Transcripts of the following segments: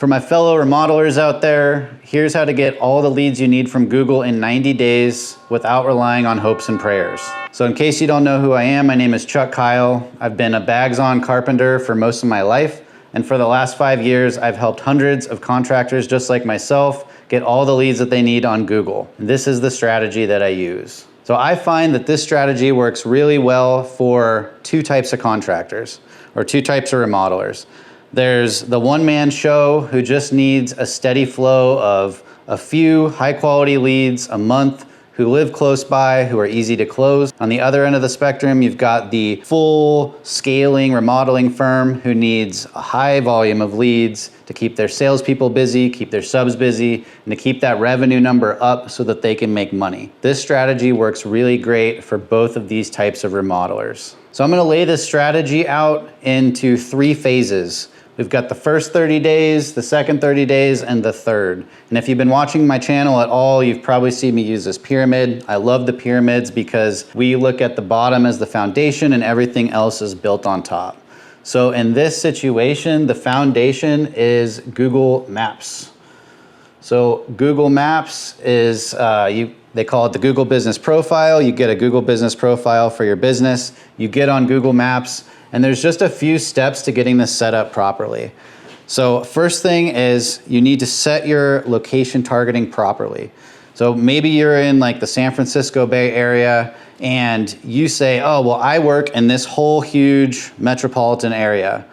For my fellow remodelers out there, here's how to get all the leads you need from Google in 90 days without relying on hopes and prayers. So in case you don't know who I am, my name is Chuck Kyle. I've been a bags-on carpenter for most of my life, and for the last 5 years, I've helped hundreds of contractors just like myself get all the leads that they need on Google. This is the strategy that I use. So I find that this strategy works really well for two types of contractors, or two types of remodelers. There's the one-man show who just needs a steady flow of a few high-quality leads a month who live close by, who are easy to close. On the other end of the spectrum, you've got the full scaling remodeling firm who needs a high volume of leads to keep their salespeople busy, keep their subs busy, and to keep that revenue number up so that they can make money. This strategy works really great for both of these types of remodelers. So I'm gonna lay this strategy out into 3 phases. We've got the first 30 days, the second 30 days, and the third. And if you've been watching my channel at all, you've probably seen me use this pyramid. I love the pyramids because we look at the bottom as the foundation and everything else is built on top. So in this situation, the foundation is Google Maps. So Google Maps is, they call it the Google Business Profile. You get a Google Business Profile for your business. You get on Google Maps, and there's just a few steps to getting this set up properly. So first thing is you need to set your location targeting properly. So maybe you're in like the San Francisco Bay Area and you say, oh, well, I work in this whole huge metropolitan area.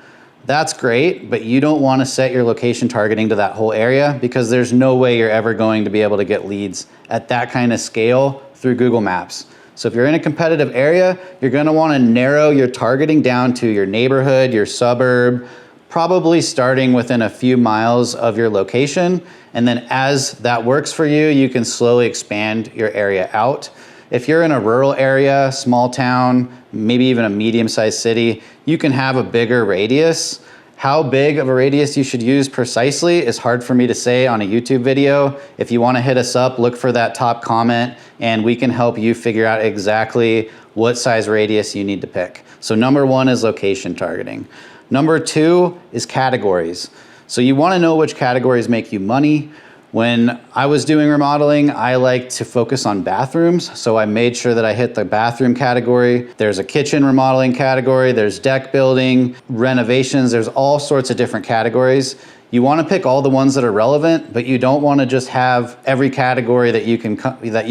That's great, but you don't want to set your location targeting to that whole area because there's no way you're ever going to be able to get leads at that kind of scale through Google Maps. So if you're in a competitive area, you're gonna wanna narrow your targeting down to your neighborhood, your suburb, probably starting within a few miles of your location. And then as that works for you, you can slowly expand your area out. If you're in a rural area, small town, maybe even a medium-sized city, you can have a bigger radius. How big of a radius you should use precisely is hard for me to say on a YouTube video. If you want to hit us up, look for that top comment and we can help you figure out exactly what size radius you need to pick. So number 1 is location targeting. Number 2 is categories. So you want to know which categories make you money. When I was doing remodeling, I like to focus on bathrooms, so I made sure that I hit the bathroom category. There's a kitchen remodeling category, there's deck building, renovations, there's all sorts of different categories. You want to pick all the ones that are relevant, but you don't want to just have every category that you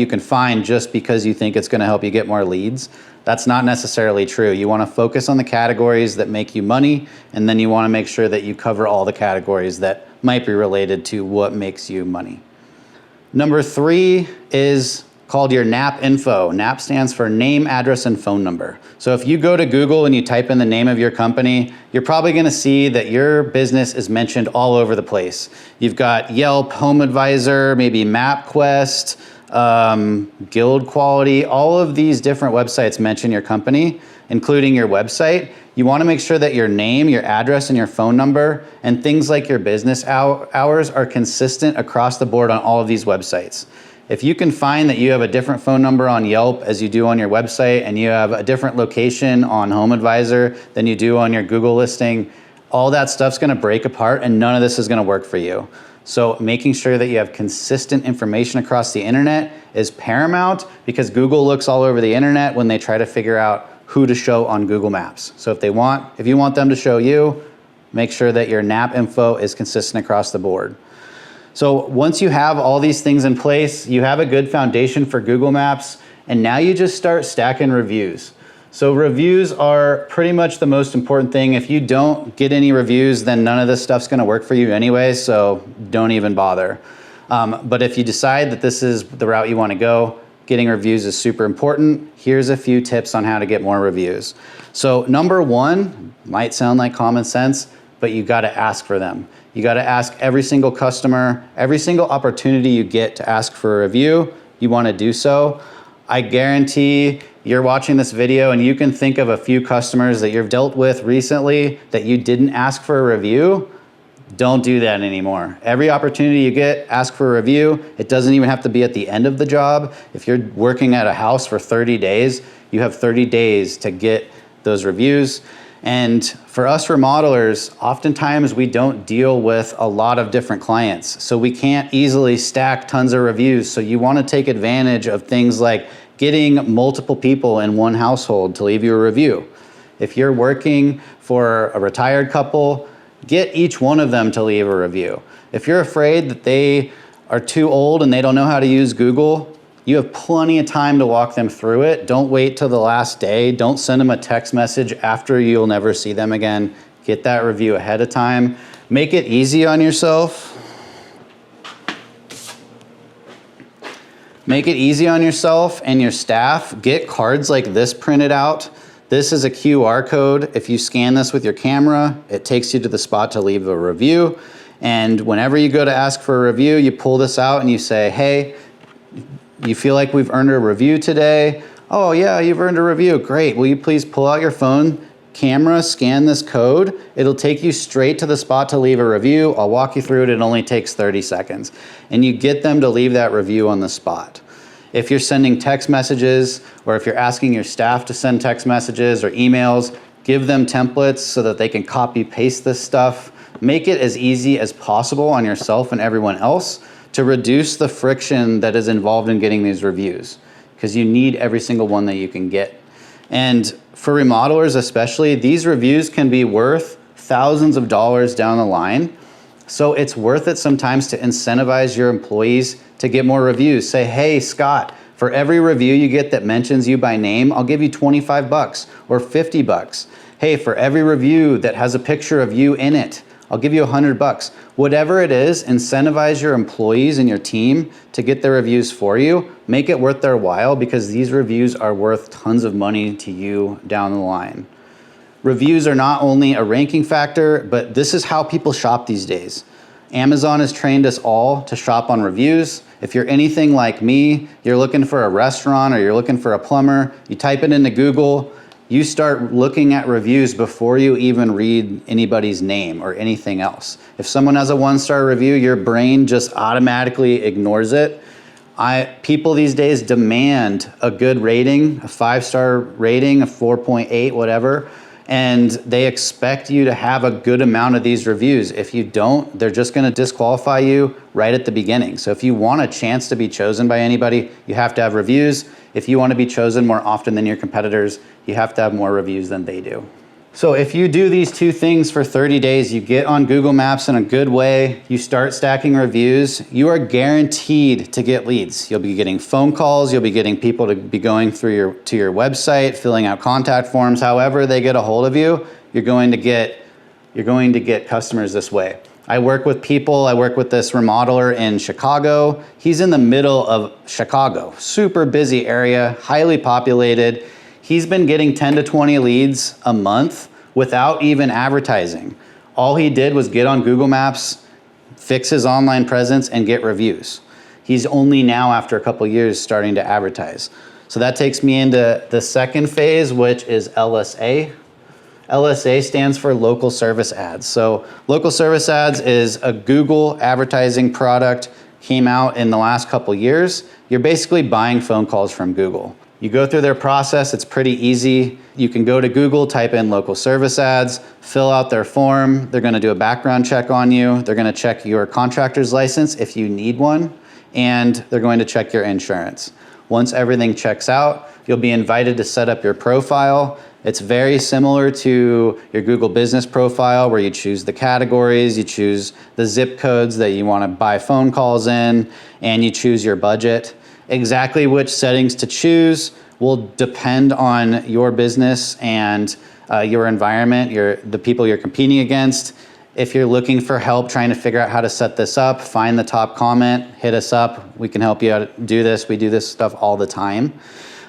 can find just because you think it's going to help you get more leads. That's not necessarily true. You want to focus on the categories that make you money, and then you want to make sure that you cover all the categories that might be related to what makes you money. Number 3 is called your NAP info. NAP stands for name, address, and phone number. So if you go to Google and you type in the name of your company, you're probably gonna see that your business is mentioned all over the place. You've got Yelp, Home Advisor, maybe MapQuest, Guild Quality, all of these different websites mention your company, including your website. You want to make sure that your name, your address, and your phone number, and things like your business hours are consistent across the board on all of these websites. If you can find that you have a different phone number on Yelp as you do on your website, and you have a different location on Home Advisor than you do on your Google listing, all that stuff's going to break apart and none of this is going to work for you. So making sure that you have consistent information across the internet is paramount because Google looks all over the internet when they try to figure out who to show on Google Maps. So if you want them to show you, make sure that your NAP info is consistent across the board. So once you have all these things in place, you have a good foundation for Google Maps, and now you just start stacking reviews. So reviews are pretty much the most important thing. If you don't get any reviews, then none of this stuff's gonna work for you anyway, so don't even bother. But if you decide that this is the route you wanna go, getting reviews is super important. Here's a few tips on how to get more reviews. So number 1, might sound like common sense, but you gotta ask for them. You gotta ask every single customer, every single opportunity you get to ask for a review, you wanna do so. I guarantee you're watching this video and you can think of a few customers that you've dealt with recently that you didn't ask for a review. Don't do that anymore. Every opportunity you get, ask for a review. It doesn't even have to be at the end of the job. If you're working at a house for 30 days, you have 30 days to get those reviews. And for us remodelers, oftentimes we don't deal with a lot of different clients. So we can't easily stack tons of reviews. So you want to take advantage of things like getting multiple people in one household to leave you a review. If you're working for a retired couple, get each one of them to leave a review. If you're afraid that they are too old and they don't know how to use Google, you have plenty of time to walk them through it. Don't wait till the last day. Don't send them a text message after you'll never see them again. Get that review ahead of time. Make it easy on yourself. Make it easy on yourself and your staff. Get cards like this printed out. This is a QR code. If you scan this with your camera, it takes you to the spot to leave a review. And whenever you go to ask for a review, you pull this out and you say, hey, you feel like we've earned a review today? Oh yeah, you've earned a review. Great. Will you please pull out your phone, camera, scan this code? It'll take you straight to the spot to leave a review. I'll walk you through it. It only takes 30 seconds. And you get them to leave that review on the spot. If you're sending text messages or if you're asking your staff to send text messages or emails, give them templates so that they can copy paste this stuff. Make it as easy as possible on yourself and everyone else to reduce the friction that is involved in getting these reviews, because you need every single one that you can get. And for remodelers especially, these reviews can be worth thousands of dollars down the line. So it's worth it sometimes to incentivize your employees to get more reviews. Say, hey, Scott, for every review you get that mentions you by name, I'll give you 25 bucks or 50 bucks. Hey, for every review that has a picture of you in it, I'll give you 100 bucks. Whatever it is, incentivize your employees and your team to get their reviews for you. Make it worth their while, because these reviews are worth tons of money to you down the line. Reviews are not only a ranking factor, but this is how people shop these days. Amazon has trained us all to shop on reviews. If you're anything like me, you're looking for a restaurant or you're looking for a plumber, you type it into Google, you start looking at reviews before you even read anybody's name or anything else. If someone has a 1-star review, your brain just automatically ignores it. People these days demand a good rating, a 5-star rating, a 4.8, whatever, and they expect you to have a good amount of these reviews. If you don't, they're just gonna disqualify you right at the beginning. So if you want a chance to be chosen by anybody, you have to have reviews. If you want to be chosen more often than your competitors, you have to have more reviews than they do. So if you do these two things for 30 days, you get on Google Maps in a good way, you start stacking reviews, you are guaranteed to get leads. You'll be getting phone calls, you'll be getting people to be going through to your website, filling out contact forms. However they get a hold of you, you're going to get customers this way. I work with people, I work with this remodeler in Chicago. He's in the middle of Chicago, super busy area, highly populated. He's been getting 10 to 20 leads a month without even advertising. All he did was get on Google Maps, fix his online presence, and get reviews. He's only now, after a couple years, starting to advertise. So that takes me into the second phase, which is LSA. LSA stands for local service ads. So local service ads is a Google advertising product, came out in the last couple years. You're basically buying phone calls from Google. You go through their process, it's pretty easy. You can go to Google, type in local service ads, fill out their form. They're gonna do a background check on you. They're gonna check your contractor's license if you need one, and they're going to check your insurance. Once everything checks out, you'll be invited to set up your profile. It's very similar to your Google business profile, where you choose the categories, you choose the zip codes that you want to buy phone calls in, and you choose your budget. Exactly which settings to choose will depend on your business and your environment, the people you're competing against. If you're looking for help trying to figure out how to set this up, find the top comment, hit us up. We can help you out do this. We do this stuff all the time.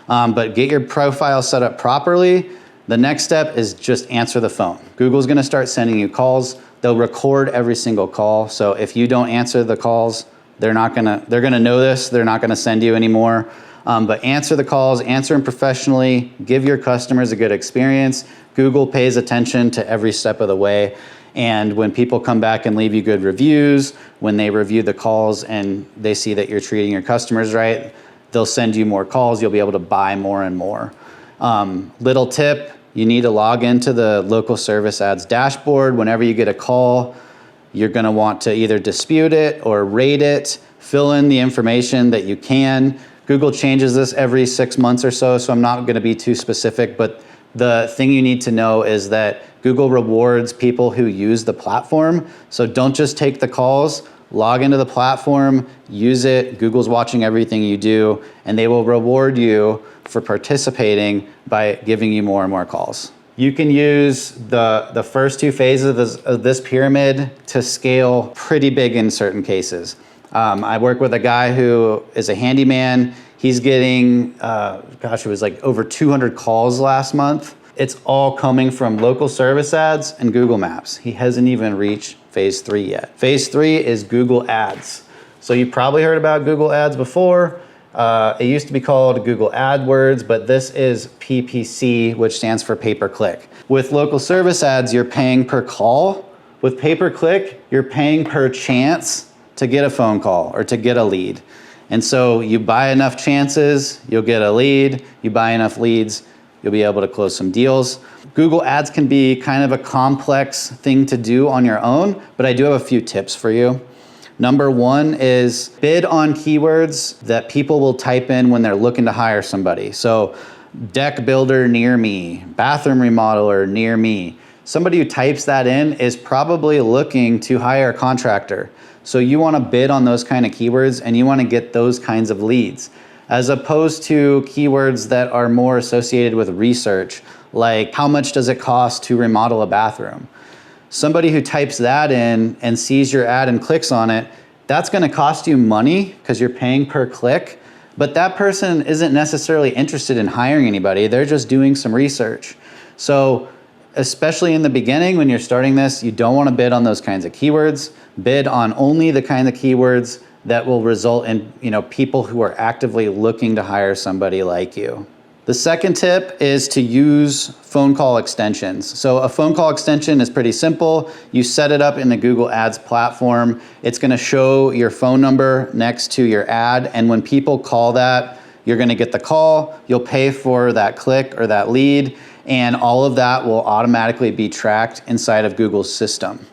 But get your profile set up properly. The next step is just answer the phone. Google's gonna start sending you calls. They'll record every single call. So if you don't answer the calls, they're gonna know this. They're not gonna send you anymore. But answer the calls, answer them professionally, give your customers a good experience. Google pays attention to every step of the way. And when people come back and leave you good reviews, when they review the calls and they see that you're treating your customers right, they'll send you more calls. You'll be able to buy more and more. Little tip, you need to log into the local service ads dashboard. Whenever you get a call, you're gonna want to either dispute it or rate it, fill in the information that you can. Google changes this every 6 months or so I'm not gonna be too specific, but the thing you need to know is that Google rewards people who use the platform. So don't just take the calls, log into the platform, use it. Google's watching everything you do, and they will reward you for participating by giving you more and more calls. You can use the first two phases of this pyramid to scale pretty big in certain cases. I work with a guy who is a handyman. He's getting, it was like over 200 calls last month. It's all coming from local service ads and Google Maps. He hasn't even reached phase 3 yet. Phase 3 is Google Ads. So you probably heard about Google Ads before. It used to be called Google AdWords, but this is PPC, which stands for pay-per-click. With local service ads, you're paying per call. With pay-per-click, you're paying per chance to get a phone call or to get a lead. And so you buy enough chances, you'll get a lead. You buy enough leads, you'll be able to close some deals. Google Ads can be kind of a complex thing to do on your own, but I do have a few tips for you. Number one is bid on keywords that people will type in when they're looking to hire somebody. So deck builder near me, bathroom remodeler near me. Somebody who types that in is probably looking to hire a contractor. So you want to bid on those kind of keywords and you want to get those kinds of leads, as opposed to keywords that are more associated with research, like how much does it cost to remodel a bathroom? Somebody who types that in and sees your ad and clicks on it, that's going to cost you money because you're paying per click, but that person isn't necessarily interested in hiring anybody. They're just doing some research. So especially in the beginning when you're starting this, you don't want to bid on those kinds of keywords. Bid on only the kind of keywords that will result in, people who are actively looking to hire somebody like you. The second tip is to use phone call extensions. So a phone call extension is pretty simple. You set it up in the Google Ads platform. It's going to show your phone number next to your ad, and when people call that, you're going to get the call, you'll pay for that click or that lead, and all of that will automatically be tracked inside of Google's system.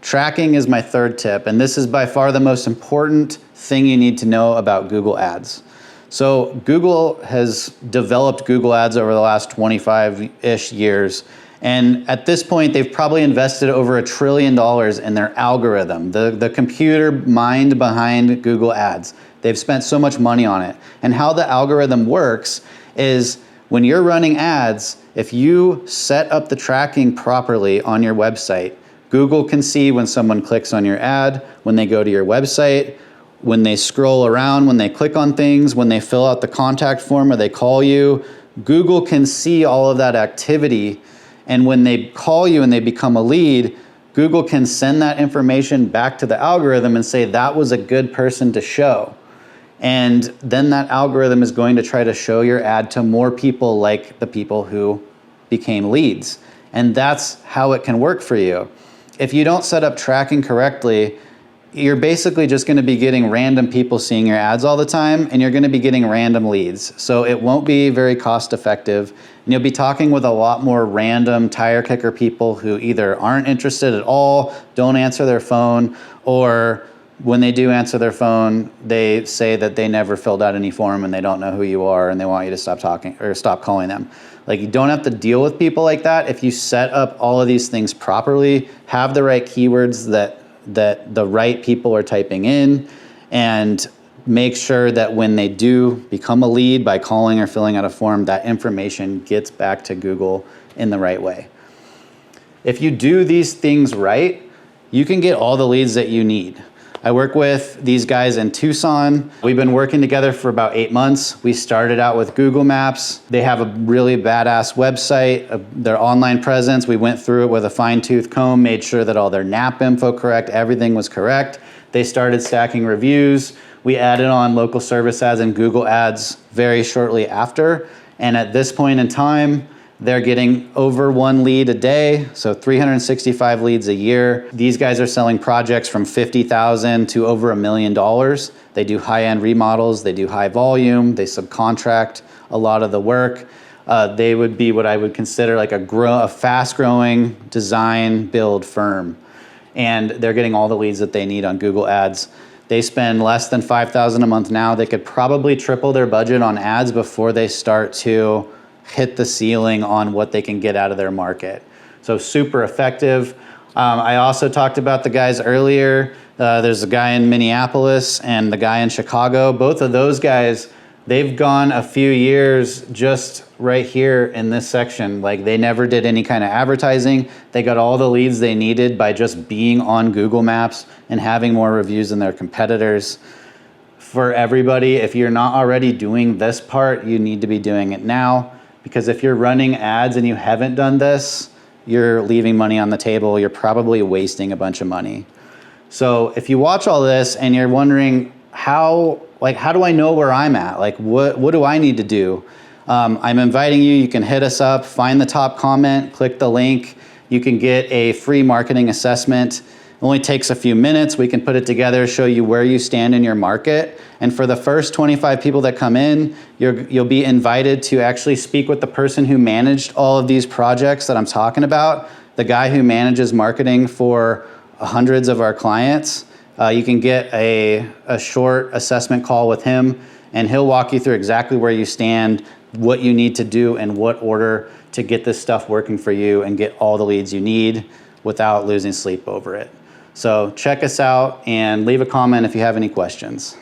Tracking is my third tip, and this is by far the most important thing you need to know about Google Ads. So Google has developed Google Ads over the last 25-ish years, and at this point they've probably invested over $1 trillion in their algorithm, the computer mind behind Google Ads. They've spent so much money on it. And how the algorithm works is when you're running ads, if you set up the tracking properly on your website, Google can see when someone clicks on your ad, when they go to your website, when they scroll around, when they click on things, when they fill out the contact form or they call you. Google can see all of that activity, and when they call you and they become a lead, Google can send that information back to the algorithm and say that was a good person to show. And then that algorithm is going to try to show your ad to more people like the people who became leads. And that's how it can work for you. If you don't set up tracking correctly, you're basically just going to be getting random people seeing your ads all the time, and you're going to be getting random leads. So it won't be very cost effective, and you'll be talking with a lot more random tire kicker people who either aren't interested at all, don't answer their phone, or when they do answer their phone, they say that they never filled out any form and they don't know who you are and they want you to stop talking or stop calling them. Like, you don't have to deal with people like that if you set up all of these things properly, have the right keywords that the right people are typing in, and make sure that when they do become a lead by calling or filling out a form, that information gets back to Google in the right way. If you do these things right, you can get all the leads that you need. I work with these guys in Tucson. We've been working together for about 8 months. We started out with Google Maps. They have a really badass website, their online presence. We went through it with a fine-tooth comb, made sure that all their NAP info correct, everything was correct. They started stacking reviews. We added on local service ads and Google Ads very shortly after. And at this point in time, they're getting over 1 lead a day, so 365 leads a year. These guys are selling projects from $50,000 to over $1 million. They do high-end remodels, they do high volume, they subcontract a lot of the work. They would be what I would consider like a fast-growing design build firm. And they're getting all the leads that they need on Google Ads. They spend less than $5,000 a month now. They could probably triple their budget on ads before they start to hit the ceiling on what they can get out of their market. So super effective. I also talked about the guys earlier. There's a guy in Minneapolis and the guy in Chicago. Both of those guys, they've gone a few years just right here in this section. Like they never did any kind of advertising. They got all the leads they needed by just being on Google Maps and having more reviews than their competitors. For everybody, if you're not already doing this part, you need to be doing it now, because if you're running ads and you haven't done this, you're leaving money on the table. You're probably wasting a bunch of money. So if you watch all this and you're wondering how do I know where I'm at? Like what do I need to do? I'm inviting you. You can hit us up, find the top comment, click the link. You can get a free marketing assessment. It only takes a few minutes. We can put it together, show you where you stand in your market. And for the first 25 people that come in, you'll be invited to actually speak with the person who managed all of these projects that I'm talking about, the guy who manages marketing for hundreds of our clients. You can get a short assessment call with him, and he'll walk you through exactly where you stand, what you need to do, and what order to get this stuff working for you and get all the leads you need without losing sleep over it. So check us out and leave a comment if you have any questions.